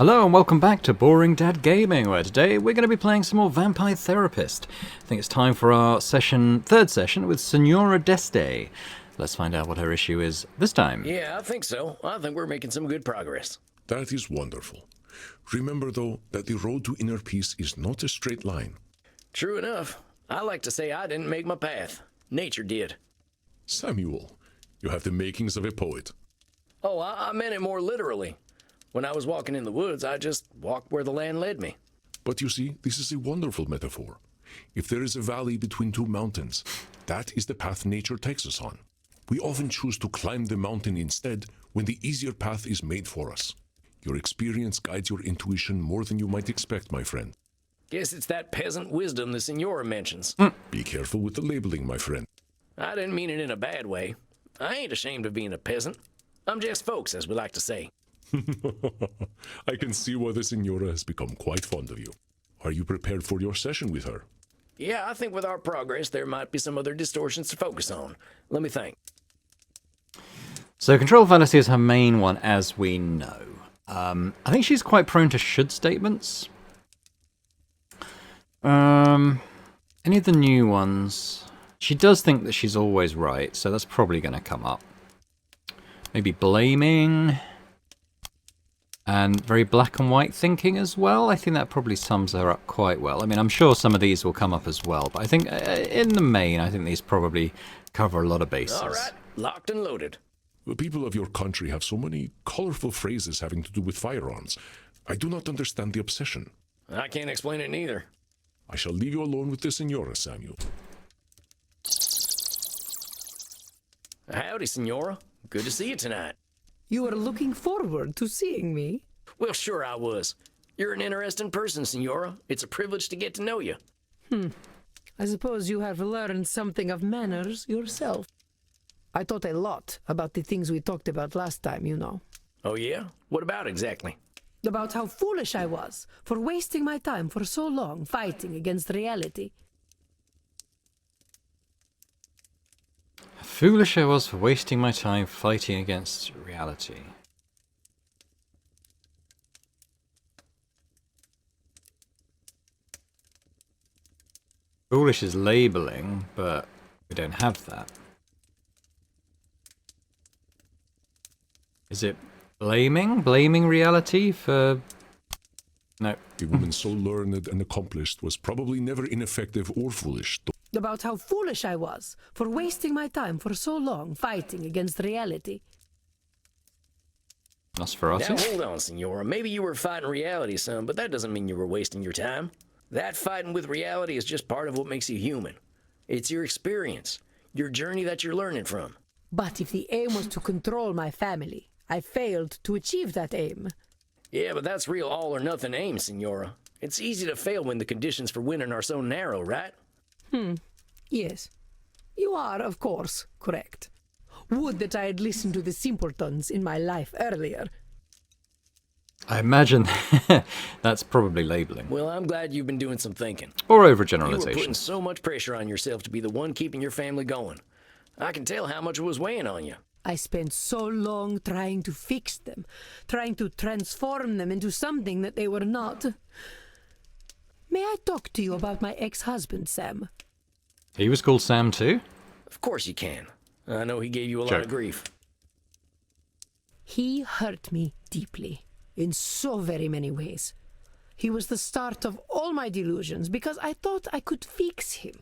Hello and welcome back to Boring Dad Gaming, where today we're going to be playing some more Vampire Therapist. I think it's time for our third session with Signora d'Este. Let's find out what her issue is this time. Yeah, I think so. I think we're making some good progress. That is wonderful. Remember, though, that the road to inner peace is not a straight line. True enough. I like to say I didn't make my path. Nature did. Samuel, you have the makings of a poet. Oh, I meant it more literally. When I was walking in the woods, I just walked where the land led me. But you see, this is a wonderful metaphor. If there is a valley between two mountains, that is the path nature takes us on. We often choose to climb the mountain instead when the easier path is made for us. Your experience guides your intuition more than you might expect, my friend. Guess it's that peasant wisdom the Signora mentions. Be careful with the labeling, my friend. I didn't mean it in a bad way. I ain't ashamed of being a peasant. I'm just folks, as we like to say. I can see why the Signora has become quite fond of you. Are you prepared for your session with her? Yeah, I think with our progress, there might be some other distortions to focus on. Let me think. So control fallacy is her main one, as we know. I think she's quite prone to should statements. Any of the new ones? She does think that she's always right, so that's probably going to come up. Maybe blaming. And very black and white thinking as well. I think that probably sums her up quite well. I mean, I'm sure some of these will come up as well, but I think in the main, I think these probably cover a lot of bases. All right, locked and loaded. The people of your country have so many colorful phrases having to do with firearms. I do not understand the obsession. I can't explain it neither. I shall leave you alone with the Signora, Samuel. Howdy, Signora. Good to see you tonight. You are looking forward to seeing me? Well, sure I was. You're an interesting person, Signora. It's a privilege to get to know you. I suppose you have learned something of manners yourself. I thought a lot about the things we talked about last time, you know. Oh, yeah? What about exactly? About how foolish I was for wasting my time for so long fighting against reality. Foolish I was for wasting my time fighting against reality. Foolish is labeling, but we don't have that. Is it blaming? Blaming reality for... No. A woman so learned and accomplished was probably never ineffective or foolish. About how foolish I was for wasting my time for so long fighting against reality. Nosferatu? Now, hold on, Signora. Maybe you were fighting reality some, but that doesn't mean you were wasting your time. That fighting with reality is just part of what makes you human. It's your experience, your journey that you're learning from. But if the aim was to control my family, I failed to achieve that aim. Yeah, but that's real all-or-nothing aim, Signora. It's easy to fail when the conditions for winning are so narrow, right? Yes. You are, of course, correct. Would that I had listened to the simpletons in my life earlier. I imagine that's probably labeling. Well, I'm glad you've been doing some thinking. Or You were overgeneralization. putting so much pressure on yourself to be the one keeping your family going. I can tell how much it was weighing on you. I spent so long trying to fix them, trying to transform them into something that they were not. May I talk to you about my ex-husband, Sam? He was called Sam too? Of course you can. I know he gave you a lot Sure. of grief. He hurt me deeply, in so very many ways. He was the start of all my delusions because I thought I could fix him.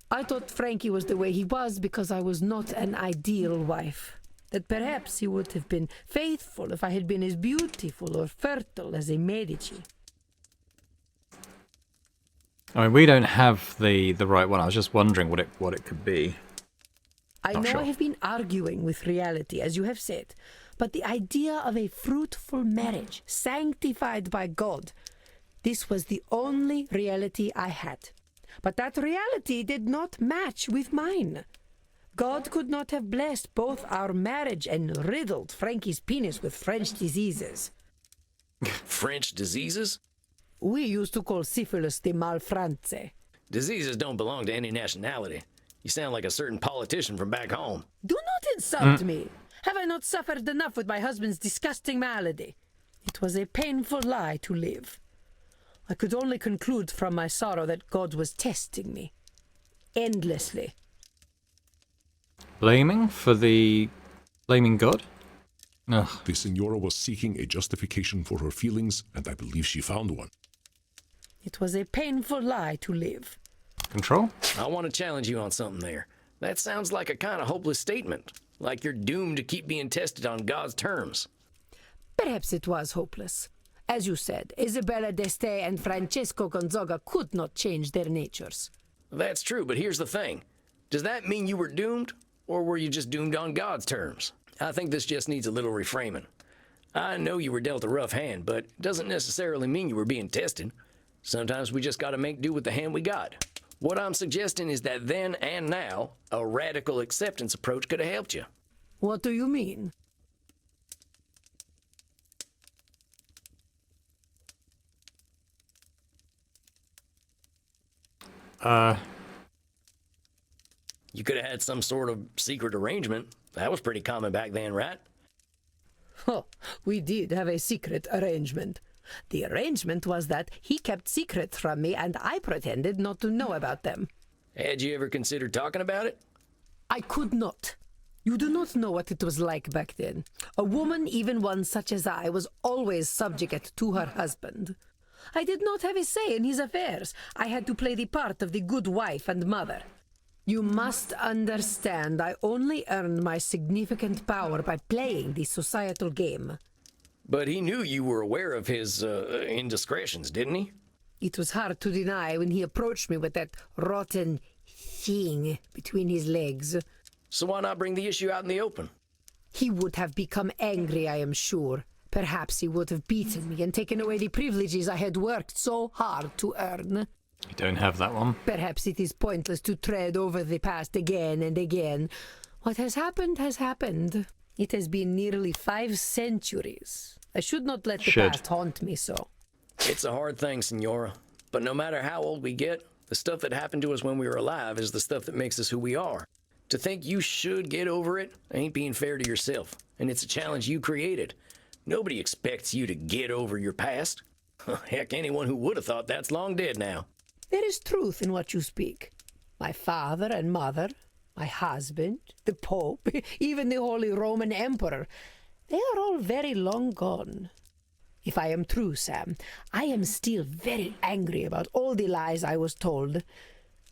I thought Frankie was the way he was because I was not an ideal wife. That perhaps he would have been faithful if I had been as beautiful or fertile as a Medici. I mean, we don't have the right one. I was just wondering what it could be. I Not know sure. I have been arguing with reality, as you have said, but the idea of a fruitful marriage, sanctified by God, this was the only reality I had. But that reality did not match with mine. God could not have blessed both our marriage and riddled Frankie's penis with French diseases. French diseases? We used to call syphilis the malfrance. Diseases don't belong to any nationality. You sound like a certain politician from back home. Do not insult me. Have I not suffered enough with my husband's disgusting malady? It was a painful lie to live. I could only conclude from my sorrow that God was testing me. Endlessly. Blaming God? Ugh. The Signora was seeking a justification for her feelings, and I believe she found one. It was a painful lie to live. Control? I want to challenge you on something there. That sounds like a kind of hopeless statement. Like you're doomed to keep being tested on God's terms. Perhaps it was hopeless. As you said, Isabella d'Este and Francesco Gonzaga could not change their natures. That's true, but here's the thing. Does that mean you were doomed, or were you just doomed on God's terms? I think this just needs a little reframing. I know you were dealt a rough hand, but it doesn't necessarily mean you were being tested. Sometimes we just gotta make do with the hand we got. What I'm suggesting is that then and now, a radical acceptance approach could have helped you. What do you mean? You could have had some sort of secret arrangement. That was pretty common back then, right? Oh, we did have a secret arrangement. The arrangement was that he kept secrets from me and I pretended not to know about them. Had you ever considered talking about it? I could not. You do not know what it was like back then. A woman, even one such as I, was always subject to her husband. I did not have a say in his affairs. I had to play the part of the good wife and mother. You must understand, I only earned my significant power by playing the societal game. But he knew you were aware of his indiscretions, didn't he? It was hard to deny when he approached me with that rotten thing between his legs. So why not bring the issue out in the open? He would have become angry, I am sure. Perhaps he would have beaten me and taken away the privileges I had worked so hard to earn. You don't have that one. Perhaps it is pointless to tread over the past again and again. What has happened has happened. It has been nearly 5 centuries. I should not let the past haunt me so. It's a hard thing, Signora. But no matter how old we get, the stuff that happened to us when we were alive is the stuff that makes us who we are. To think you should get over it ain't being fair to yourself. And it's a challenge you created. Nobody expects you to get over your past. Heck, anyone who would have thought that's long dead now. There is truth in what you speak. My father and mother, my husband, the Pope, even the Holy Roman Emperor, they are all very long gone. If I am true, Sam, I am still very angry about all the lies I was told.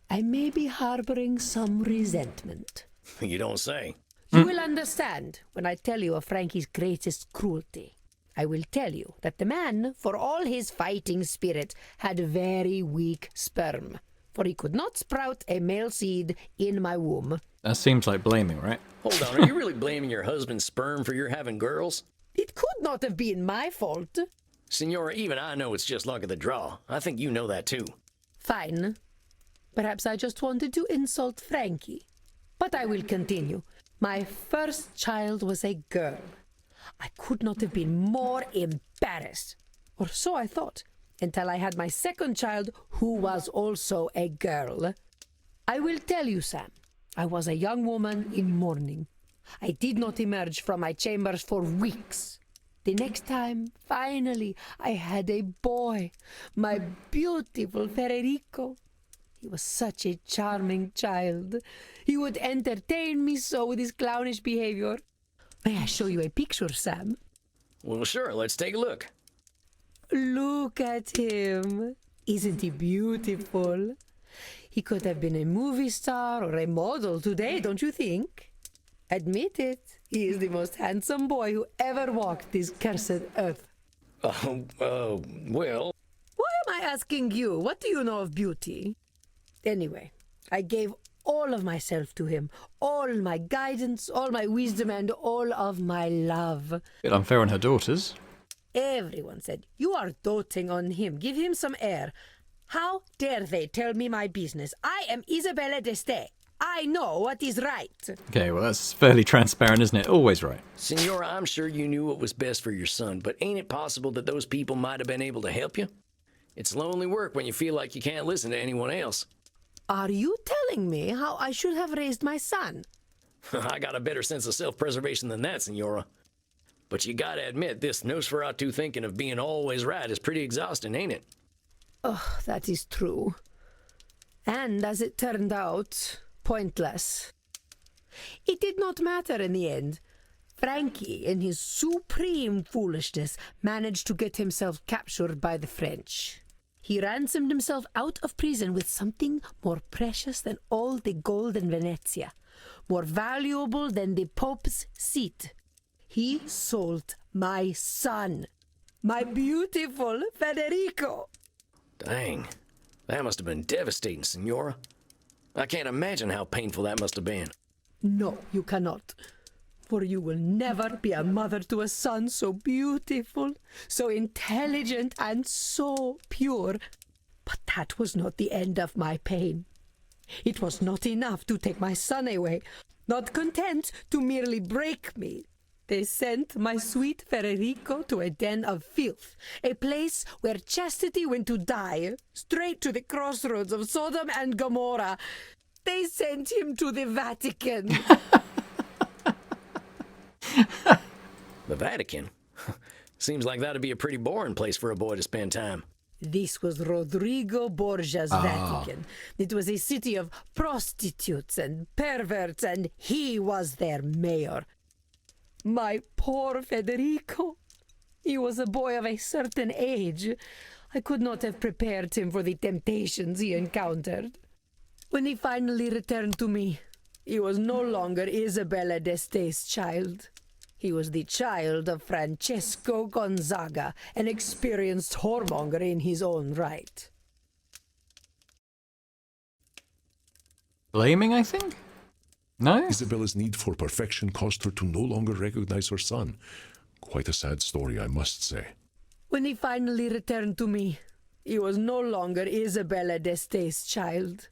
I may be harboring some resentment. You don't say. You will understand when I tell you of Frankie's greatest cruelty. I will tell you that the man, for all his fighting spirit, had very weak sperm, for he could not sprout a male seed in my womb. That seems like blaming, right? Hold on, are you really blaming your husband's sperm for your having girls? It could not have been my fault. Signora, even I know it's just luck of the draw. I think you know that too. Fine. Perhaps I just wanted to insult Frankie. But I will continue. My first child was a girl. I could not have been more embarrassed, or so I thought, until I had my second child, who was also a girl. I will tell you, Sam, I was a young woman in mourning. I did not emerge from my chambers for weeks. The next time, finally, I had a boy, my beautiful Federico. He was such a charming child. He would entertain me so with his clownish behavior. May I show you a picture, Sam? Well, sure, let's take a look. Look at him. Isn't he beautiful? He could have been a movie star or a model today, don't you think? Admit it, he is the most handsome boy who ever walked this cursed earth. Well... Why am I asking you? What do you know of beauty? Anyway, I gave all of myself to him, all my guidance, all my wisdom, and all of my love. Bit unfair on her daughters. Everyone said, "You are doting on him. Give him some air." How dare they tell me my business? I am Isabella d'Este. I know what is right. Okay, well, that's fairly transparent, isn't it? Always right. Signora, I'm sure you knew what was best for your son, but ain't it possible that those people might have been able to help you? It's lonely work when you feel like you can't listen to anyone else. Are you telling me how I should have raised my son? I got a better sense of self-preservation than that, Signora. But you gotta admit, this Nosferatu thinking of being always right is pretty exhausting, ain't it? Oh, that is true. And as it turned out, pointless. It did not matter in the end. Frankie, in his supreme foolishness, managed to get himself captured by the French. He ransomed himself out of prison with something more precious than all the gold in Venezia, more valuable than the Pope's seat. He sold my son, my beautiful Federico. Dang, that must have been devastating, Signora. I can't imagine how painful that must have been. No, you cannot. For you will never be a mother to a son so beautiful, so intelligent, and so pure. But that was not the end of my pain. It was not enough to take my son away. Not content to merely break me, they sent my sweet Federico to a den of filth, a place where chastity went to die, straight to the crossroads of Sodom and Gomorrah. They sent him to the Vatican. The Vatican? Seems like that'd be a pretty boring place for a boy to spend time. This was Rodrigo Borgia's Vatican. It was a city of prostitutes and perverts, and he was their mayor. My poor Federico. He was a boy of a certain age. I could not have prepared him for the temptations he encountered. When he finally returned to me, he was no longer Isabella d'Este's child. He was the child of Francesco Gonzaga, an experienced whoremonger in his own right. Blaming, I think? No? Isabella's need for perfection caused her to no longer recognize her son. Quite a sad story, I must say. When he finally returned to me, he was no longer Isabella d'Este's child.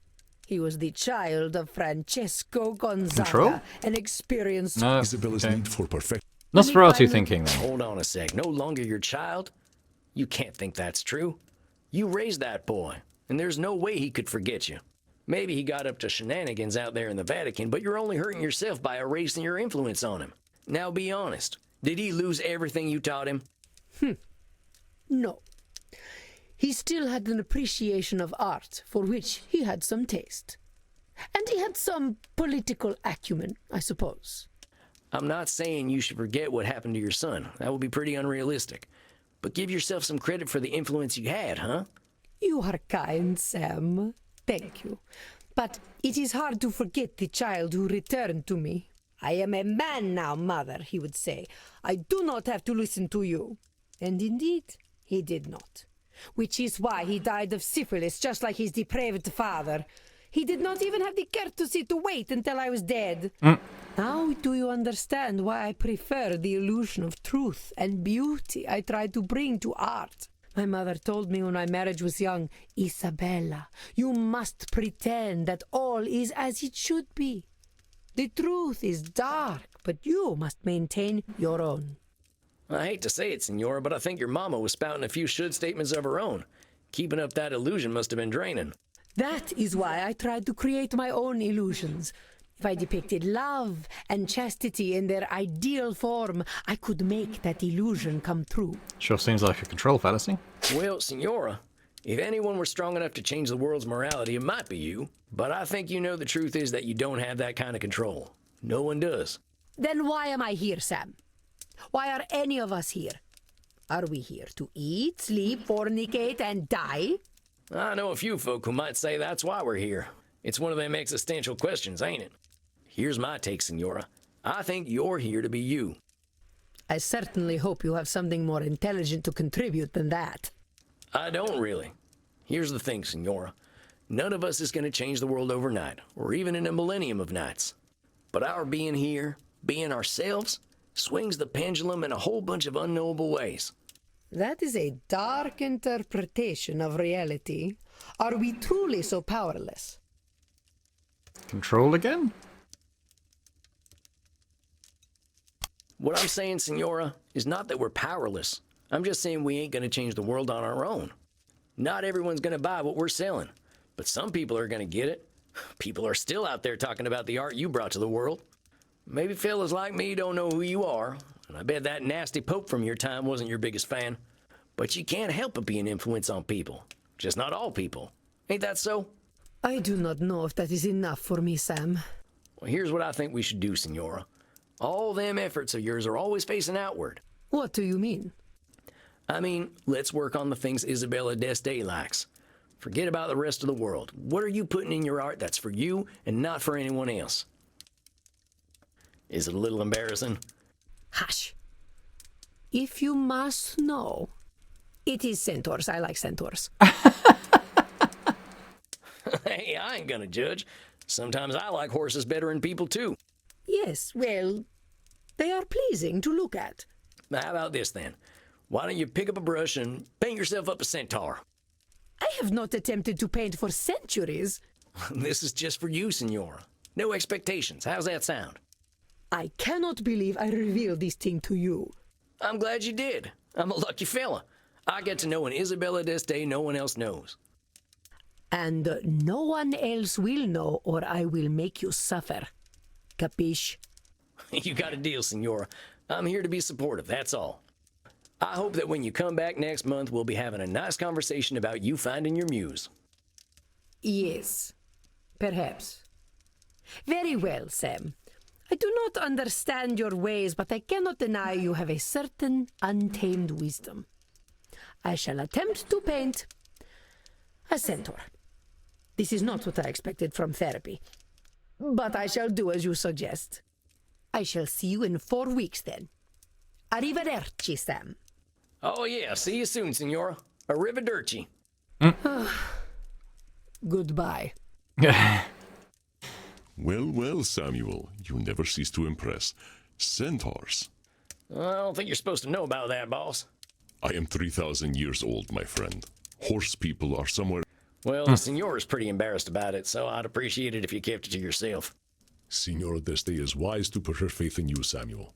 He was the child of Francesco Gonzaga, Control? an experienced... No. Isabella's Okay. need for perfection. Nosferatu thinking then. Hold on a sec. No longer your child? You can't think that's true. You raised that boy, and there's no way he could forget you. Maybe he got up to shenanigans out there in the Vatican, but you're only hurting yourself by erasing your influence on him. Now be honest. Did he lose everything you taught him? No. He still had an appreciation of art, for which he had some taste. And he had some political acumen, I suppose. I'm not saying you should forget what happened to your son. That would be pretty unrealistic. But give yourself some credit for the influence you had, huh? You are kind, Sam. Thank you. But it is hard to forget the child who returned to me. I am a man now, mother, he would say. I do not have to listen to you. And indeed, he did not. Which is why he died of syphilis, just like his depraved father. He did not even have the courtesy to wait until I was dead. Now do you understand why I prefer the illusion of truth and beauty I try to bring to art? My mother told me when my marriage was young, Isabella, you must pretend that all is as it should be. The truth is dark, but you must maintain your own. I hate to say it, Signora, but I think your mama was spouting a few should statements of her own. Keeping up that illusion must have been draining. That is why I tried to create my own illusions. If I depicted love and chastity in their ideal form, I could make that illusion come true. Sure seems like a control fallacy. Well, Signora, if anyone were strong enough to change the world's morality, it might be you. But I think you know the truth is that you don't have that kind of control. No one does. Then why am I here, Sam? Why are any of us here? Are we here to eat, sleep, fornicate, and die? I know a few folk who might say that's why we're here. It's one of them existential questions, ain't it? Here's my take, Signora. I think you're here to be you. I certainly hope you have something more intelligent to contribute than that. I don't really. Here's the thing, Signora. None of us is going to change the world overnight, or even in a millennium of nights. But our being here, being ourselves, swings the pendulum in a whole bunch of unknowable ways. That is a dark interpretation of reality. Are we truly so powerless? Control again? What I'm saying, Signora, is not that we're powerless. I'm just saying we ain't going to change the world on our own. Not everyone's going to buy what we're selling, but some people are going to get it. People are still out there talking about the art you brought to the world. Maybe fellas like me don't know who you are, and I bet that nasty pope from your time wasn't your biggest fan. But you can't help but be an influence on people. Just not all people. Ain't that so? I do not know if that is enough for me, Sam. Well, here's what I think we should do, Signora. All them efforts of yours are always facing outward. What do you mean? I mean, let's work on the things Isabella d'Este likes. Forget about the rest of the world. What are you putting in your art that's for you and not for anyone else? Is it a little embarrassing? Hush. If you must know, it is centaurs. I like centaurs. Hey, I ain't gonna judge. Sometimes I like horses better than people, too. Yes, well, they are pleasing to look at. Now, how about this, then? Why don't you pick up a brush and paint yourself up a centaur? I have not attempted to paint for centuries. This is just for you, Signora. No expectations. How's that sound? I cannot believe I revealed this thing to you. I'm glad you did. I'm a lucky fella. I get to know an Isabella d'Este no one else knows. And no one else will know, or I will make you suffer. Capiche? You got a deal, Signora. I'm here to be supportive, that's all. I hope that when you come back next month, we'll be having a nice conversation about you finding your muse. Yes, perhaps. Very well, Sam. I do not understand your ways, but I cannot deny you have a certain untamed wisdom. I shall attempt to paint a centaur. This is not what I expected from therapy, but I shall do as you suggest. I shall see you in 4 weeks, then. Arrivederci, Sam. Oh yeah, see you soon, Signora. Arrivederci. Goodbye. Well, well, Samuel, you never cease to impress. Centaurs. I don't think you're supposed to know about that, boss. I am 3,000 years old, my friend. Horse people are somewhere. Well, the Signora's pretty embarrassed about it, so I'd appreciate it if you kept it to yourself. Signora d'Este is wise to put her faith in you, Samuel.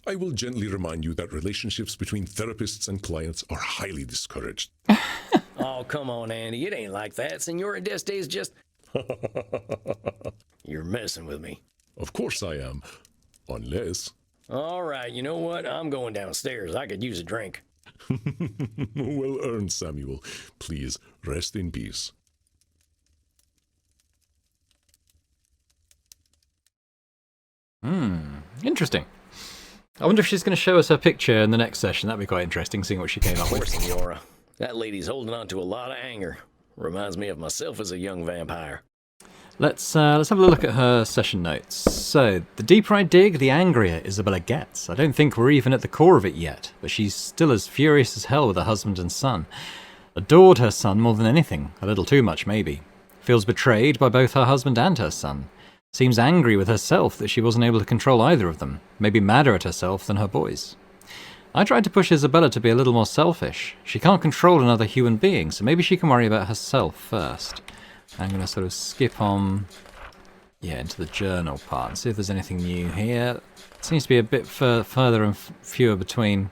I will gently remind you that relationships between therapists and clients are highly discouraged. Oh, come on, Andy. It ain't like that. Signora d'Este is just... You're messing with me. Of course I am. Unless... All right, you know what? I'm going downstairs. I could use a drink. Well earned, Samuel. Please, rest in peace. Interesting. I wonder if she's going to show us her picture in the next session. That'd be quite interesting, seeing what she came up Poor with. Signora. That lady's holding on to a lot of anger. Reminds me of myself as a young vampire. Let's have a look at her session notes. So, the deeper I dig, the angrier Isabella gets. I don't think we're even at the core of it yet, but she's still as furious as hell with her husband and son. Adored her son more than anything, a little too much maybe. Feels betrayed by both her husband and her son. Seems angry with herself that she wasn't able to control either of them, maybe madder at herself than her boys. I tried to push Isabella to be a little more selfish. She can't control another human being, so maybe she can worry about herself first. I'm going to sort of skip on, into the journal part and see if there's anything new here. It seems to be a bit further and fewer between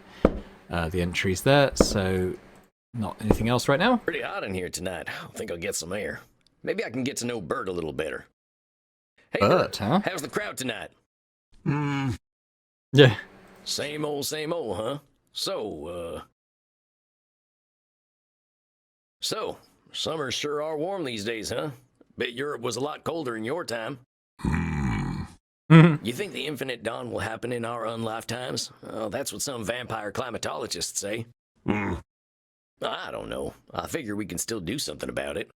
the entries there, so not anything else right now. Pretty hot in here tonight. I think I'll get some air. Maybe I can get to know Bert a little better. Hey, Bert, huh? How's the crowd tonight? Yeah. Same old, huh? So, summers sure are warm these days, huh? Bet Europe was a lot colder in your time. You think the infinite dawn will happen in our unlifetimes? Oh, that's what some vampire climatologists say. I don't know. I figure we can still do something about it.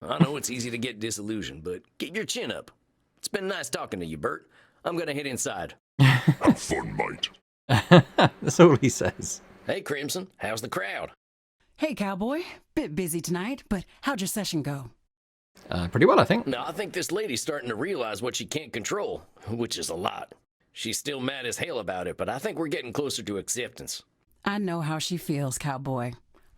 I know it's easy to get disillusioned, but get your chin up. It's been nice talking to you, Bert. I'm gonna head inside. Have fun, mate. That's all he says. Hey, Crimson, how's the crowd? Hey, cowboy. Bit busy tonight, but how'd your session go? Pretty well, I think. No, I think this lady's starting to realize what she can't control, which is a lot. She's still mad as hell about it, but I think we're getting closer to acceptance. I know how she feels, cowboy.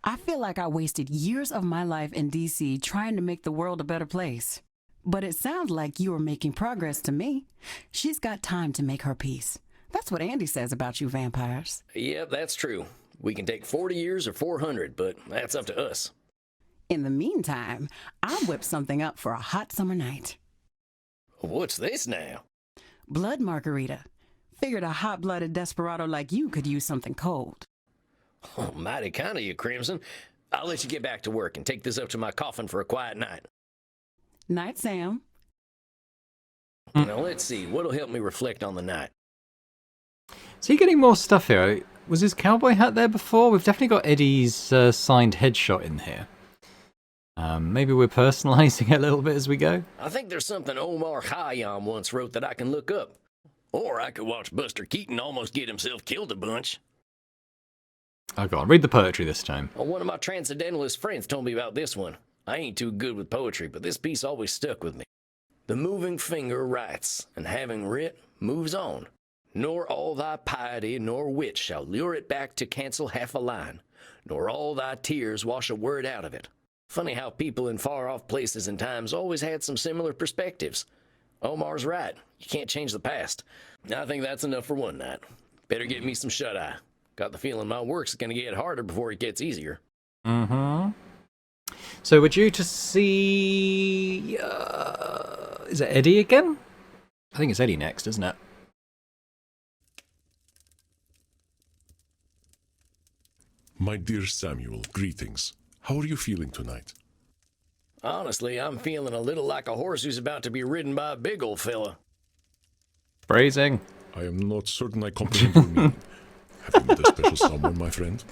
I feel like I wasted years of my life in D.C. trying to make the world a better place. But it sounds like you are making progress to me. She's got time to make her peace. That's what Andy says about you vampires. Yep, that's true. We can take 40 years or 400, but that's up to us. In the meantime, I'll whip something up for a hot summer night. What's this now? Blood margarita. Figured a hot-blooded desperado like you could use something cold. Oh, mighty kind of you, Crimson. I'll let you get back to work and take this up to my coffin for a quiet night. Night, Sam. Now, let's see. What'll help me reflect on the night? Is he getting more stuff here? Was his cowboy hat there before? We've definitely got Eddie's signed headshot in here. Maybe we're personalizing it a little bit as we go. I think there's something Omar Khayyam once wrote that I can look up. Or I could watch Buster Keaton almost get himself killed a bunch. Oh, go on, read the poetry this time. Well, one of my transcendentalist friends told me about this one. I ain't too good with poetry, but this piece always stuck with me. The moving finger writes, and having writ, moves on. Nor all thy piety nor wit shall lure it back to cancel half a line, nor all thy tears wash a word out of it. Funny how people in far-off places and times always had some similar perspectives. Omar's right. You can't change the past. I think that's enough for one night. Better get me some shut-eye. Got the feeling my work's gonna get harder before it gets easier. Mm-hmm. So we're due to see... is it Eddie again? I think it's Eddie next, isn't it? My dear Samuel, greetings. How are you feeling tonight? Honestly, I'm feeling a little like a horse who's about to be ridden by a big old fella. Phrasing. I am not certain I comprehend your meaning. Have you met a special someone, my friend?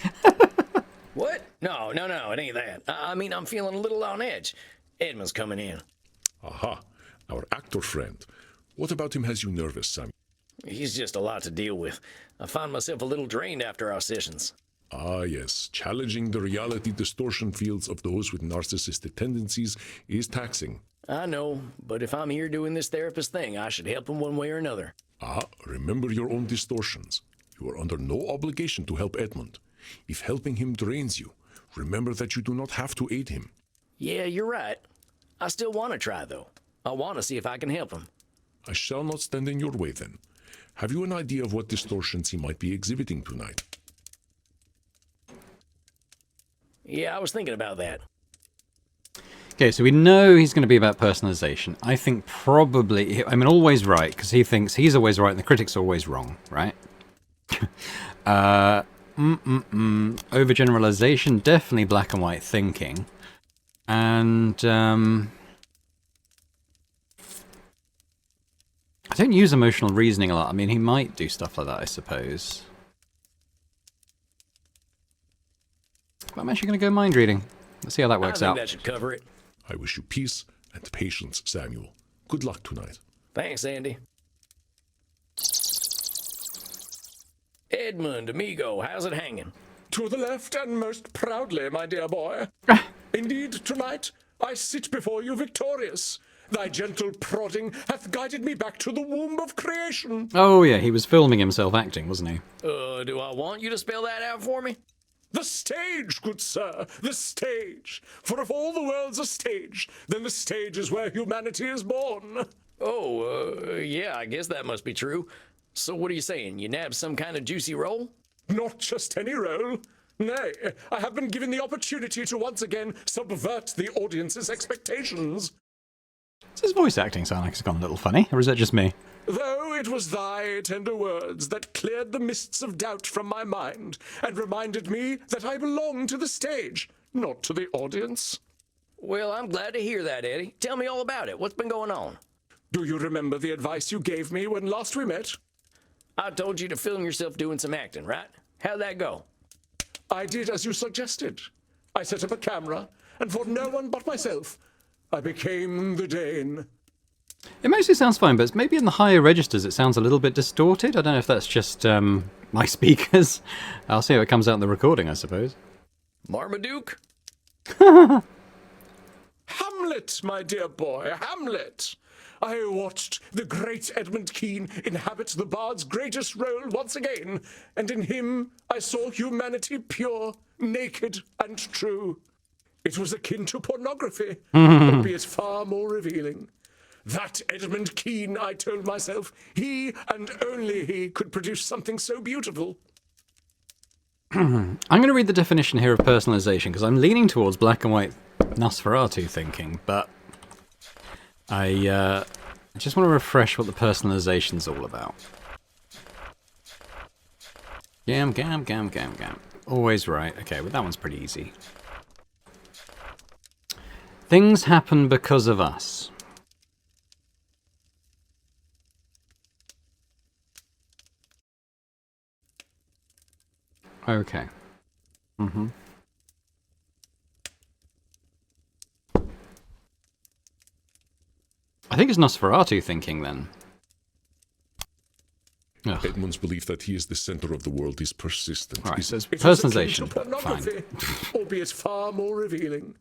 What? No, it ain't that. I mean, I'm feeling a little on edge. Edmund's coming in. Aha, our actor friend. What about him has you nervous, Samuel? He's just a lot to deal with. I find myself a little drained after our sessions. Ah, yes. Challenging the reality distortion fields of those with narcissistic tendencies is taxing. I know, but if I'm here doing this therapist thing, I should help him one way or another. Ah, remember your own distortions. You are under no obligation to help Edmund. If helping him drains you, remember that you do not have to aid him. Yeah, you're right. I still want to try, though. I want to see if I can help him. I shall not stand in your way, then. Have you an idea of what distortions he might be exhibiting tonight? Yeah, I was thinking about that. Okay, so we know he's going to be about personalization. I think probably... I mean, always right, because he thinks he's always right and the critic's always wrong, right? Overgeneralization, definitely black and white thinking. And... I don't use emotional reasoning a lot. I mean, he might do stuff like that, I suppose. But I'm actually going to go mind reading. Let's see how that works I think out. that should cover it. I wish you peace and patience, Samuel. Good luck tonight. Thanks, Andy. Edmund, amigo, how's it hanging? To the left and most proudly, my dear boy. Indeed, tonight I sit before you victorious. Thy gentle prodding hath guided me back to the womb of creation. Oh yeah, he was filming himself acting, wasn't he? Do I want you to spell that out for me? The stage, good sir, the stage. For if all the world's a stage, then the stage is where humanity is born. Yeah, I guess that must be true. So what are you saying? You nabbed some kind of juicy role? Not just any role. Nay, I have been given the opportunity to once again subvert the audience's expectations. Does his voice acting sound like it's gone a little funny, or is that just me? Though it was thy tender words that cleared the mists of doubt from my mind and reminded me that I belong to the stage, not to the audience. Well, I'm glad to hear that, Eddie. Tell me all about it. What's been going on? Do you remember the advice you gave me when last we met? I told you to film yourself doing some acting, right? How'd that go? I did as you suggested. I set up a camera, and for no one but myself, I became the Dane. It mostly sounds fine, but maybe in the higher registers it sounds a little bit distorted. I don't know if that's just my speakers. I'll see how it comes out in the recording, I suppose. Marmaduke? Hamlet, my dear boy, Hamlet. I watched the great Edmund Kean inhabit the bard's greatest role once again, and in him I saw humanity pure, naked, and true. It was akin to pornography, albeit far more revealing. That Edmund Kean, I told myself, he and only he could produce something so beautiful. I'm going to read the definition here of personalization, because I'm leaning towards black and white Nosferatu thinking, but I just want to refresh what the personalization's all about. Gam. Always right. Okay, well that one's pretty easy. Things happen because of us. Okay. I think it's Nosferatu thinking then. Ugh. Edmund's belief that he is the center of the world is persistent. Right, He so says, it's personalization. Pornography, Fine. albeit far more revealing.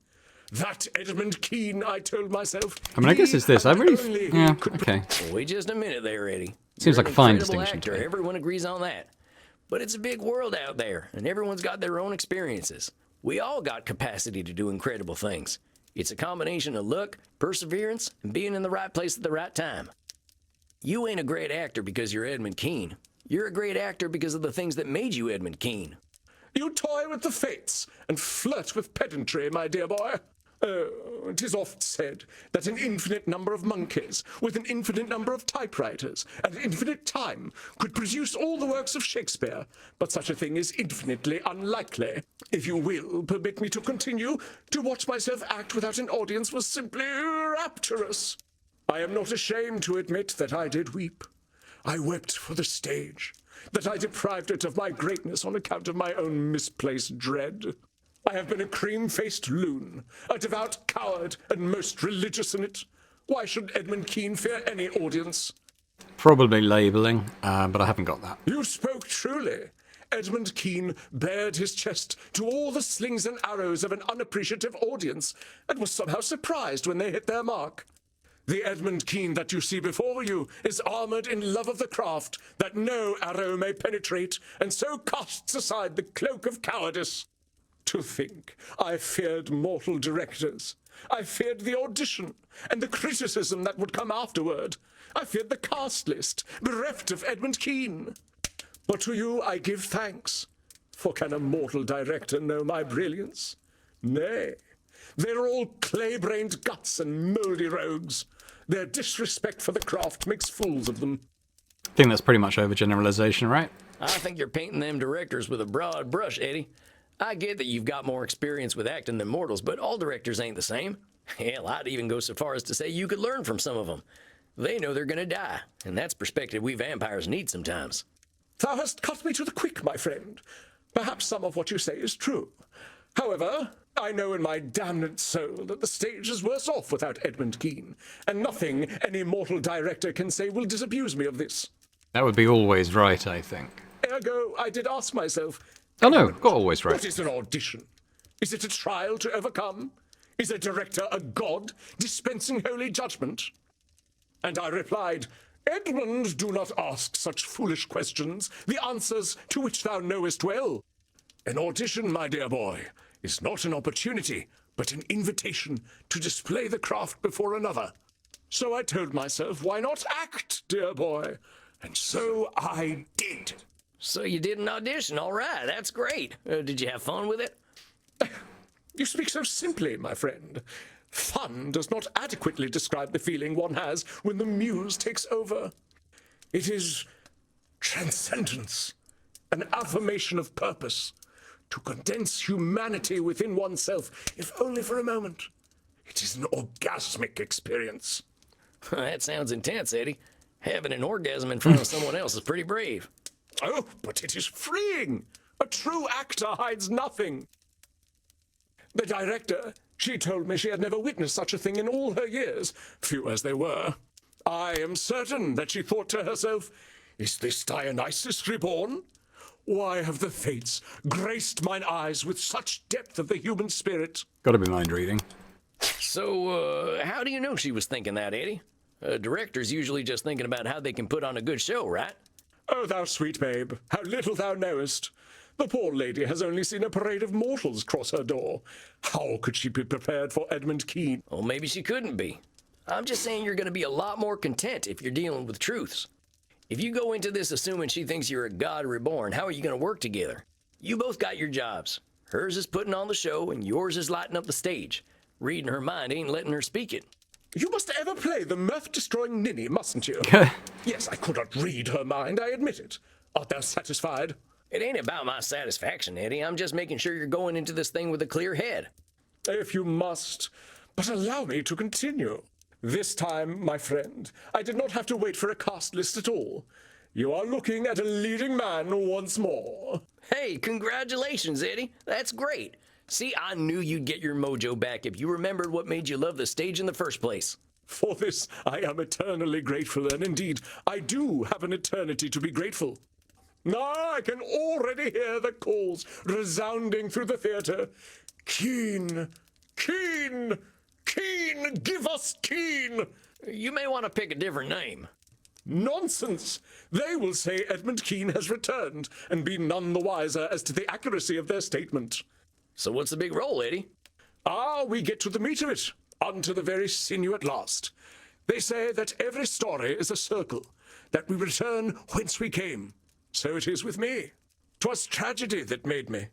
That Edmund Kean, I told myself. I mean, I guess it's this. I really... only Yeah, could okay. Wait just a minute there, Eddie. Seems You're like an a fine incredible distinction to actor. me. Everyone agrees on that. But it's a big world out there, and everyone's got their own experiences. We all got capacity to do incredible things. It's a combination of luck, perseverance, and being in the right place at the right time. You ain't a great actor because you're Edmund Kean. You're a great actor because of the things that made you Edmund Kean. You toy with the fates and flirt with pedantry, my dear boy. Oh, it is oft said that an infinite number of monkeys with an infinite number of typewriters and infinite time could produce all the works of Shakespeare, but such a thing is infinitely unlikely. If you will permit me to continue, to watch myself act without an audience was simply rapturous. I am not ashamed to admit that I did weep. I wept for the stage, that I deprived it of my greatness on account of my own misplaced dread. I have been a cream-faced loon, a devout coward, and most religious in it. Why should Edmund Kean fear any audience? Probably labelling, but I haven't got that. You spoke truly. Edmund Kean bared his chest to all the slings and arrows of an unappreciative audience, and was somehow surprised when they hit their mark. The Edmund Kean that you see before you is armored in love of the craft, that no arrow may penetrate, and so casts aside the cloak of cowardice. To think, I feared mortal directors. I feared the audition, and the criticism that would come afterward. I feared the cast list, bereft of Edmund Kean. But to you I give thanks, for can a mortal director know my brilliance? Nay, they're all clay-brained guts and mouldy rogues. Their disrespect for the craft makes fools of them. I think that's pretty much overgeneralization, right? I think you're painting them directors with a broad brush, Eddie. I get that you've got more experience with acting than mortals, but all directors ain't the same. Hell, I'd even go so far as to say you could learn from some of them. They know they're gonna die, and that's perspective we vampires need sometimes. Thou hast cut me to the quick, my friend. Perhaps some of what you say is true. However, I know in my damned soul that the stage is worse off without Edmund Kean, and nothing any mortal director can say will disabuse me of this. That would be always right, I think. Ergo, I did ask myself, Oh no, got always right. what is an audition? Is it a trial to overcome? Is a director a god dispensing holy judgment? And I replied, Edmund, do not ask such foolish questions, the answers to which thou knowest well. An audition, my dear boy, is not an opportunity, but an invitation to display the craft before another. So I told myself, why not act, dear boy? And so I did. So you did an audition, all right, that's great. Did you have fun with it? You speak so simply, my friend. Fun does not adequately describe the feeling one has when the muse takes over. It is transcendence, an affirmation of purpose, to condense humanity within oneself, if only for a moment. It is an orgasmic experience. That sounds intense, Eddie. Having an orgasm in front of someone else is pretty brave. Oh, but it is freeing. A true actor hides nothing. The director, she told me she had never witnessed such a thing in all her years, few as they were. I am certain that she thought to herself, is this Dionysus reborn? Why have the fates graced mine eyes with such depth of the human spirit? Gotta be mind reading. So, how do you know she was thinking that, Eddie? Director's usually just thinking about how they can put on a good show, right? Oh, thou sweet babe, how little thou knowest. The poor lady has only seen a parade of mortals cross her door. How could she be prepared for Edmund Kean? Well, maybe she couldn't be. I'm just saying you're going to be a lot more content if you're dealing with truths. If you go into this assuming she thinks you're a god reborn, how are you going to work together? You both got your jobs. Hers is putting on the show, and yours is lighting up the stage. Reading her mind ain't letting her speak it. You must ever play the mirth-destroying ninny, mustn't you? Yes, I could not read her mind, I admit it. Art thou satisfied? It ain't about my satisfaction, Eddie. I'm just making sure you're going into this thing with a clear head. If you must, but allow me to continue. This time, my friend, I did not have to wait for a cast list at all. You are looking at a leading man once more. Hey, congratulations, Eddie. That's great. See, I knew you'd get your mojo back if you remembered what made you love the stage in the first place. For this, I am eternally grateful, and indeed, I do have an eternity to be grateful. Now I can already hear the calls resounding through the theatre. Kean! Kean! Kean! Give us Kean! You may want to pick a different name. Nonsense! They will say Edmund Kean has returned, and be none the wiser as to the accuracy of their statement. So what's the big role, Eddie? We get to the meat of it, unto the very sinew at last. They say that every story is a circle, that we return whence we came. So it is with me. 'Twas tragedy that made me,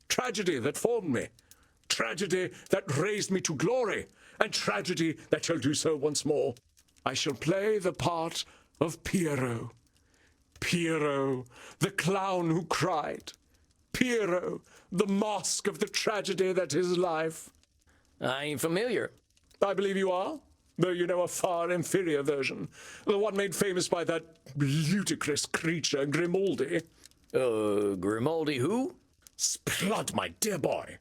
tragedy that formed me, tragedy that raised me to glory, and tragedy that shall do so once more. I shall play the part of Pierrot. Pierrot, the clown who cried. Pierrot, the mask of the tragedy that is life. I ain't familiar. I believe you are, though you know a far inferior version, the one made famous by that ludicrous creature, Grimaldi. Grimaldi who? Splud, my dear boy.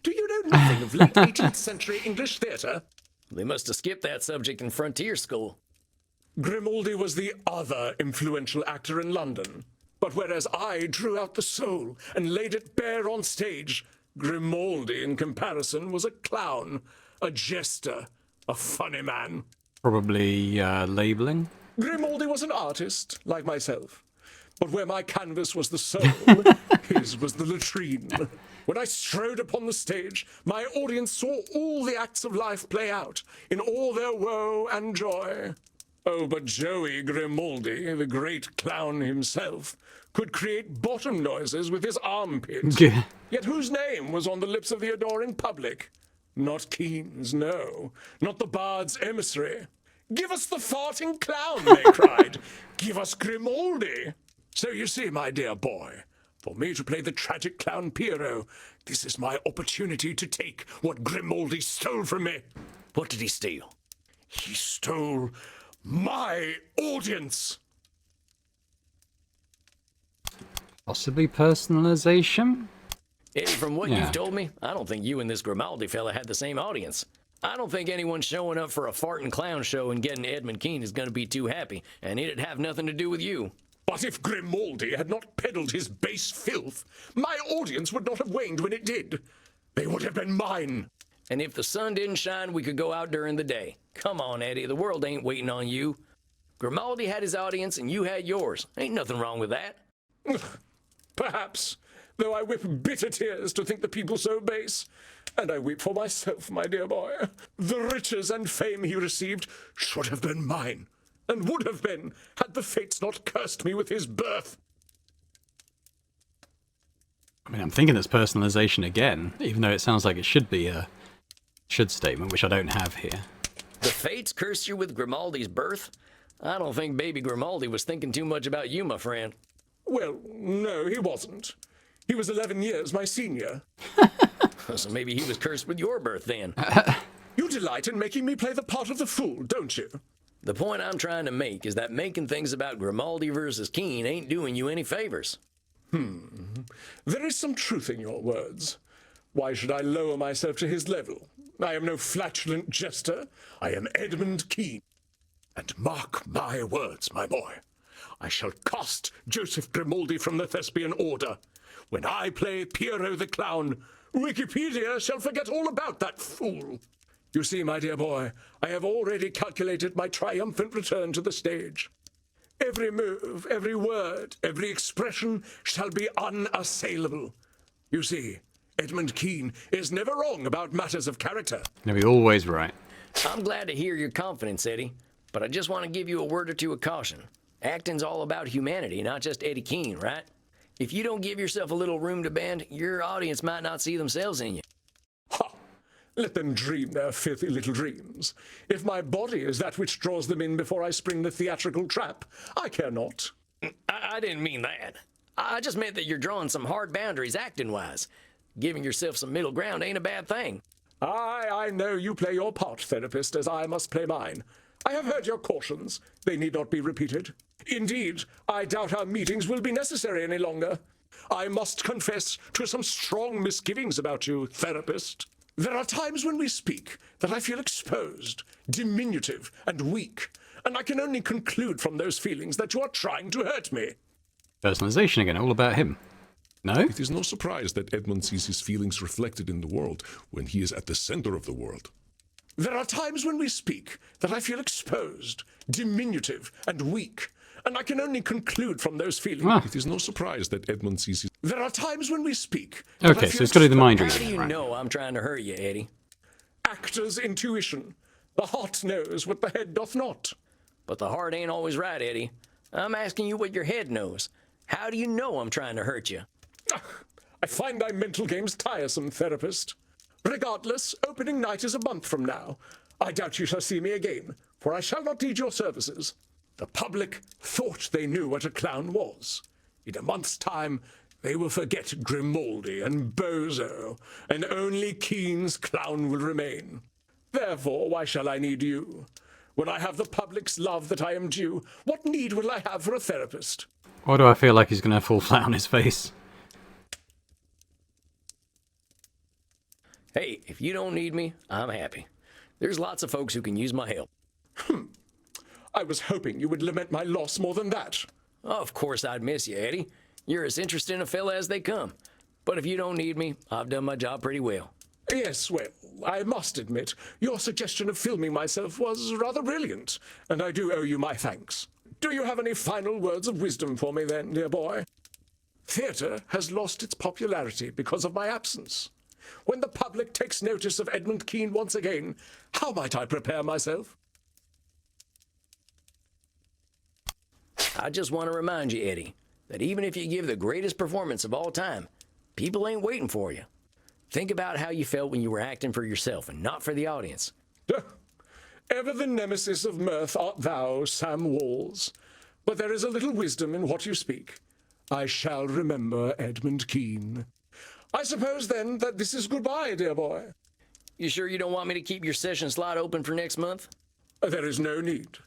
Do you know nothing of late 18th century English theatre? They must have skipped that subject in frontier school. Grimaldi was the other influential actor in London. But whereas I drew out the soul and laid it bare on stage, Grimaldi, in comparison, was a clown, a jester, a funny man. Probably labeling. Grimaldi was an artist, like myself. But where my canvas was the soul, his was the latrine. When I strode upon the stage, my audience saw all the acts of life play out, in all their woe and joy. Oh, but Joey Grimaldi, the great clown himself, could create bottom noises with his armpit. Yet whose name was on the lips of the adoring public? Not Kean's, no. Not the bard's emissary. Give us the farting clown, they cried. Give us Grimaldi. So you see, my dear boy, for me to play the tragic clown Pierrot, this is my opportunity to take what Grimaldi stole from me. What did he steal? He stole my audience. Possibly personalization? Eddie, from what you've told me, I don't think you and this Grimaldi fella had the same audience. I don't think anyone showing up for a farting clown show and getting Edmund Kean is going to be too happy, and it'd have nothing to do with you. But if Grimaldi had not peddled his base filth, my audience would not have waned when it did. They would have been mine. And if the sun didn't shine, we could go out during the day. Come on, Eddie, the world ain't waiting on you. Grimaldi had his audience and you had yours. Ain't nothing wrong with that. Perhaps, though I weep bitter tears to think the people so base. And I weep for myself, my dear boy. The riches and fame he received should have been mine, and would have been, had the fates not cursed me with his birth. I mean, I'm thinking it's personalization again, even though it sounds like it should be a should statement, which I don't have here. The fates cursed you with Grimaldi's birth? I don't think baby Grimaldi was thinking too much about you, my friend. Well, no, he wasn't. He was 11 years my senior. So maybe he was cursed with your birth then. You delight in making me play the part of the fool, don't you? The point I'm trying to make is that making things about Grimaldi versus Kean ain't doing you any favors. There is some truth in your words. Why should I lower myself to his level? I am no flatulent jester. I am Edmund Kean. And mark my words, my boy. I shall cast Joseph Grimaldi from the Thespian Order. When I play Pierrot the Clown, Wikipedia shall forget all about that fool. You see, my dear boy, I have already calculated my triumphant return to the stage. Every move, every word, every expression shall be unassailable. You see, Edmund Kean is never wrong about matters of character. Gonna be always right. I'm glad to hear your confidence, Eddie, but I just want to give you a word or two of caution. Acting's all about humanity, not just Eddie Kean, right? If you don't give yourself a little room to bend, your audience might not see themselves in you. Ha! Let them dream their filthy little dreams. If my body is that which draws them in before I spring the theatrical trap, I care not. I didn't mean that. I just meant that you're drawing some hard boundaries acting-wise. Giving yourself some middle ground ain't a bad thing. I know you play your part, therapist, as I must play mine. I have heard your cautions. They need not be repeated. Indeed, I doubt our meetings will be necessary any longer. I must confess to some strong misgivings about you, therapist. There are times when we speak that I feel exposed, diminutive, and weak, and I can only conclude from those feelings that you are trying to hurt me. Personalization again, all about him. No? It is no surprise that Edmund sees his feelings reflected in the world when he is at the center of the world. There are times when we speak that I feel exposed, diminutive, and weak, and I can only conclude from those feelings. Ah. It is no surprise that Edmund sees his... There are times when we speak that I Okay, feel so it's got to do the mind How reading. do you Right. know I'm trying to hurt you, Eddie? actor's intuition. The heart knows what the head doth not. But the heart ain't always right, Eddie. I'm asking you what your head knows. How do you know I'm trying to hurt you? I find thy mental games tiresome, therapist. Regardless, opening night is a month from now. I doubt you shall see me again, for I shall not need your services. The public thought they knew what a clown was. In a month's time, they will forget Grimaldi and Bozo, and only Kean's clown will remain. Therefore, why shall I need you? When I have the public's love that I am due, what need will I have for a therapist? Why do I feel like he's going to fall flat on his face? Hey, if you don't need me, I'm happy. There's lots of folks who can use my help. I was hoping you would lament my loss more than that. Of course I'd miss you, Eddie. You're as interesting a fella as they come. But if you don't need me, I've done my job pretty well. Yes, well, I must admit, your suggestion of filming myself was rather brilliant, and I do owe you my thanks. Do you have any final words of wisdom for me then, dear boy? Theatre has lost its popularity because of my absence. When the public takes notice of Edmund Kean once again, how might I prepare myself? I just want to remind you, Eddie, that even if you give the greatest performance of all time, people ain't waiting for you. Think about how you felt when you were acting for yourself and not for the audience. Ever the nemesis of mirth art thou, Sam Walls. But there is a little wisdom in what you speak. I shall remember Edmund Kean. I suppose, then, that this is goodbye, dear boy. You sure you don't want me to keep your session slot open for next month? There is no need.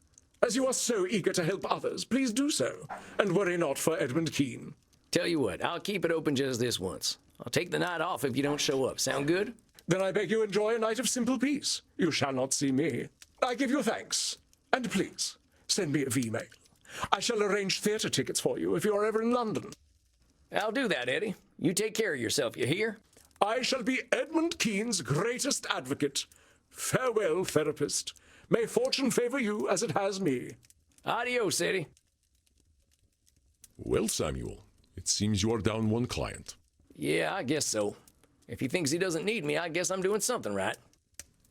As you are so eager to help others, please do so, and worry not for Edmund Kean. Tell you what, I'll keep it open just this once. I'll take the night off if you don't show up. Sound good? Then I beg you enjoy a night of simple peace. You shall not see me. I give you thanks. And please, send me a V-mail. I shall arrange theatre tickets for you if you are ever in London. I'll do that, Eddie. You take care of yourself, you hear? I shall be Edmund Kean's greatest advocate. Farewell, therapist. May fortune favor you as it has me. Adios, Eddie. Well, Samuel, it seems you are down one client. Yeah, I guess so. If he thinks he doesn't need me, I guess I'm doing something right.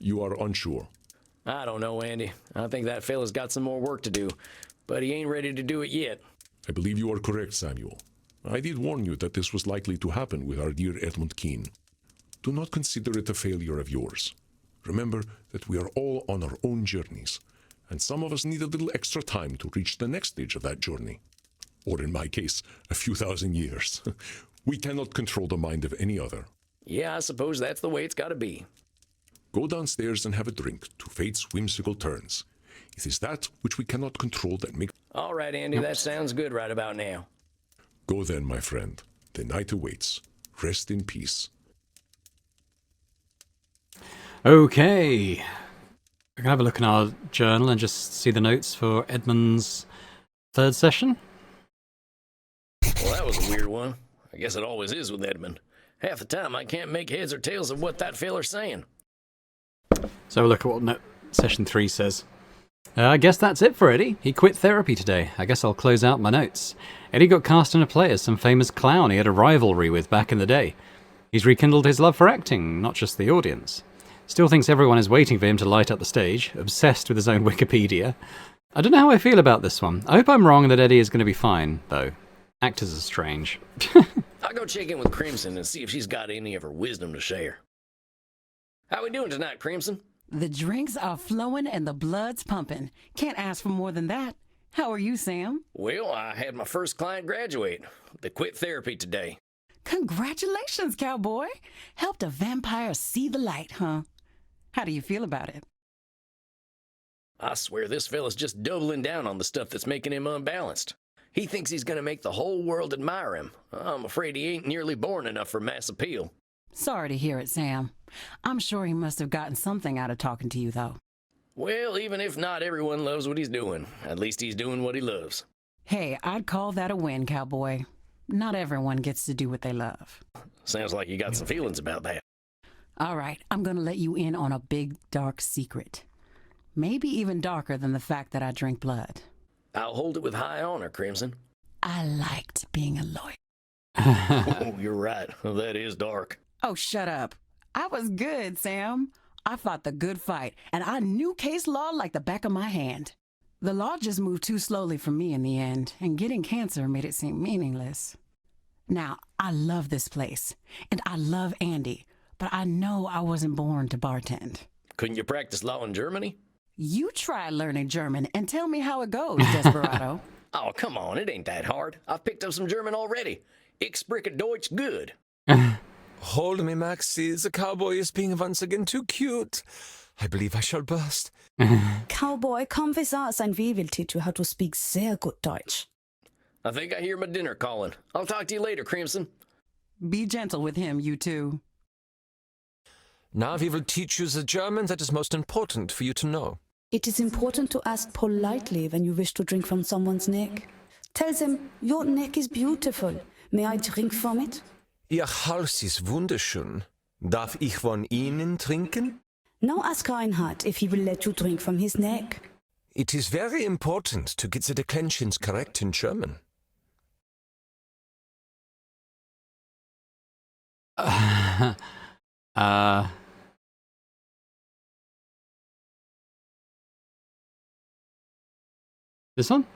You are unsure. I don't know, Andy. I think that fella's got some more work to do, but he ain't ready to do it yet. I believe you are correct, Samuel. I did warn you that this was likely to happen with our dear Edmund Kean. Do not consider it a failure of yours. Remember that we are all on our own journeys, and some of us need a little extra time to reach the next stage of that journey. Or in my case, a few thousand years. We cannot control the mind of any other. Yeah, I suppose that's the way it's got to be. Go downstairs and have a drink to fate's whimsical turns. It is that which we cannot control that makes... All right, Andy, that sounds good right about now. Go then, my friend. The night awaits. Rest in peace. Okay. We can have a look in our journal and just see the notes for Edmund's third session. Well, that was a weird one. I guess it always is with Edmund. Half the time I can't make heads or tails of what that feller's saying. So look at what session 3 says. I guess that's it for Eddie. He quit therapy today. I guess I'll close out my notes. Eddie got cast in a play as some famous clown he had a rivalry with back in the day. He's rekindled his love for acting, not just the audience. Still thinks everyone is waiting for him to light up the stage, obsessed with his own Wikipedia. I don't know how I feel about this one. I hope I'm wrong and that Eddie is going to be fine, though. Actors are strange. I'll go check in with Crimson and see if she's got any of her wisdom to share. How we doing tonight, Crimson? The drinks are flowing and the blood's pumping. Can't ask for more than that. How are you, Sam? Well, I had my first client graduate. They quit therapy today. Congratulations, cowboy. Helped a vampire see the light, huh? How do you feel about it? I swear this fella's just doubling down on the stuff that's making him unbalanced. He thinks he's gonna make the whole world admire him. I'm afraid he ain't nearly born enough for mass appeal. Sorry to hear it, Sam. I'm sure he must have gotten something out of talking to you, though. Well, even if not everyone loves what he's doing, at least he's doing what he loves. Hey, I'd call that a win, cowboy. Not everyone gets to do what they love. Sounds like you got some feelings about that. All right, I'm gonna let you in on a big, dark secret. Maybe even darker than the fact that I drink blood. I'll hold it with high honor, Crimson. I liked being a lawyer. Oh, you're right. That is dark. Oh, shut up. I was good, Sam. I fought the good fight, and I knew case law like the back of my hand. The law just moved too slowly for me in the end, and getting cancer made it seem meaningless. Now, I love this place, and I love Andy, but I know I wasn't born to bartend. Couldn't you practice law in Germany? You try learning German and tell me how it goes, Desperado. Oh, come on. It ain't that hard. I've picked up some German already. Ich spreche Deutsch good. Hold me, Maxie. The cowboy is being once again too cute. I believe I shall burst. Cowboy, come with us and we will teach you how to speak sehr good Deutsch. I think I hear my dinner calling. I'll talk to you later, Crimson. Be gentle with him, you two. Now we will teach you the German that is most important for you to know. It is important to ask politely when you wish to drink from someone's neck. Tell them, your neck is beautiful. May I drink from it? Ihr Hals ist wunderschön. Darf ich von Ihnen trinken? Now ask Reinhard if he will let you drink from his neck. It is very important to get the declensions correct in German. This one?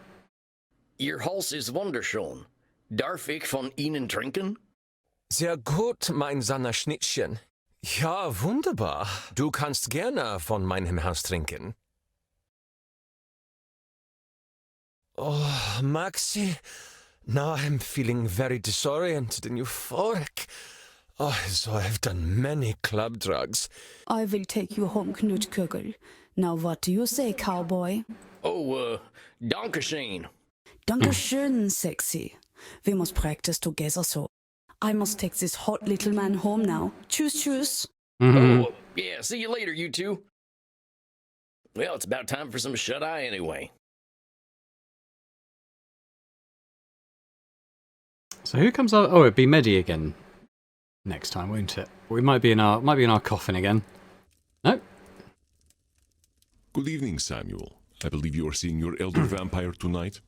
Ihr Hals ist wunderschön. Darf ich von Ihnen trinken? Sehr gut, mein Schnittchen. Ja, wunderbar. Du kannst gerne von meinem Haus trinken. Oh, Maxie, now I'm feeling very disoriented and euphoric. Oh, so I've done many club drugs. I will take you home, Knutkugel. Now what do you say, cowboy? Oh, Dankeschön. Dankeschön, sexy. We must practice together so. I must take this hot little man home now. Tschüss, tschüss. Oh, yeah, see you later, you two. Well, it's about time for some shut-eye anyway. So who comes out? Oh, it'd be Medi again next time, won't it? We might be in our coffin again. No. Good evening, Samuel. I believe you are seeing your elder vampire tonight.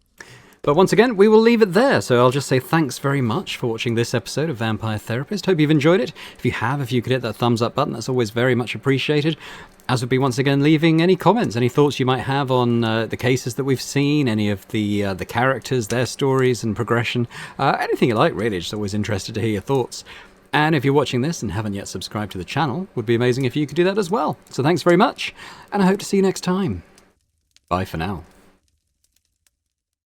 But once again, we will leave it there. So I'll just say thanks very much for watching this episode of Vampire Therapist. Hope you've enjoyed it. If you have, if you could hit that thumbs up button, that's always very much appreciated. As would be once again leaving any comments, any thoughts you might have on the cases that we've seen, any of the characters, their stories and progression, anything you like really. Just always interested to hear your thoughts. And if you're watching this and haven't yet subscribed to the channel, would be amazing if you could do that as well. So thanks very much, and I hope to see you next time. Bye for now.